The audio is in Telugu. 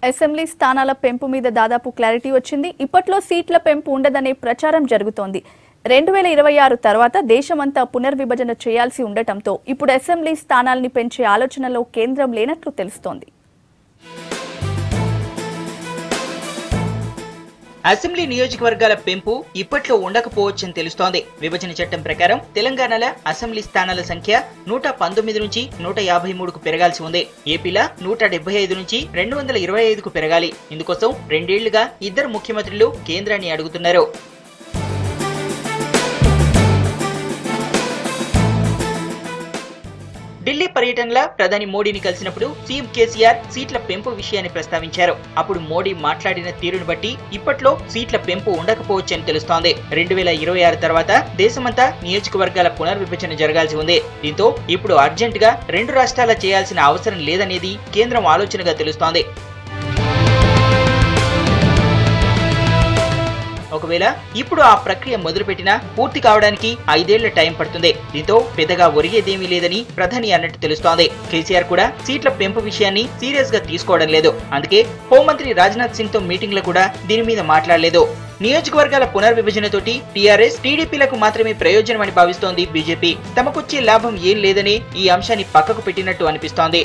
అసెంబ్లీ స్థానాల పెంపు మీద దాదాపు క్లారిటీ వచ్చింది. ఇప్పట్లో సీట్ల పెంపు ఉండదనే ప్రచారం జరుగుతోంది. 2026 తర్వాత దేశమంతా పునర్విభజన చేయాల్సి ఉండటంతో ఇప్పుడు అసెంబ్లీ స్థానాల్ని పెంచే ఆలోచనలో కేంద్రం లేనట్లు తెలుస్తోంది. అసెంబ్లీ నియోజకవర్గాల పెంపు ఇప్పట్లో ఉండకపోవచ్చని తెలుస్తోంది. విభజన చట్టం ప్రకారం తెలంగాణలో అసెంబ్లీ స్థానాల సంఖ్య 119 నుంచి 153కు పెరగాల్సి ఉంది. ఏపీలో 175 నుంచి 225కు పెరగాలి. ఇందుకోసం 2 ఏళ్లుగా ఇద్దరు ముఖ్యమంత్రులు కేంద్రాన్ని అడుగుతున్నారు. ఢిల్లీ పర్యటనలో ప్రధాని మోడీని కలిసినప్పుడు సీఎం కేసీఆర్ సీట్ల పెంపు విషయాన్ని ప్రస్తావించారు. అప్పుడు మోడీ మాట్లాడిన తీరును బట్టి ఇప్పట్లో సీట్ల పెంపు ఉండకపోవచ్చని తెలుస్తోంది. 2026 తర్వాత దేశమంతా నియోజకవర్గాల పునర్విభజన జరగాల్సి ఉంది. దీంతో ఇప్పుడు అర్జెంటుగా 2 రాష్ట్రాల చేయాల్సిన అవసరం లేదనేది కేంద్రం ఆలోచనగా తెలుస్తోంది. ఒకవేళ ఇప్పుడు ఆ ప్రక్రియ మొదలుపెట్టినా పూర్తి కావడానికి 5 ఏళ్ల టైం పడుతుంది. దీంతో పెద్దగా ఒరిగేదేమీ లేదని ప్రధాని అన్నట్టు తెలుస్తోంది. కేసీఆర్ కూడా సీట్ల పెంపు విషయాన్ని సీరియస్ గా తీసుకోవడం లేదు. అందుకే హోంమంత్రి రాజ్నాథ్ సింగ్ తో మీటింగ్ లో కూడా దీని మీద మాట్లాడలేదు. నియోజకవర్గాల పునర్విభజనతోటి టీఆర్ఎస్, టీడీపీలకు మాత్రమే ప్రయోజనమని భావిస్తోంది బీజేపీ. తమకొచ్చే లాభం ఏం లేదని ఈ అంశాన్ని పక్కకు పెట్టినట్టు అనిపిస్తోంది.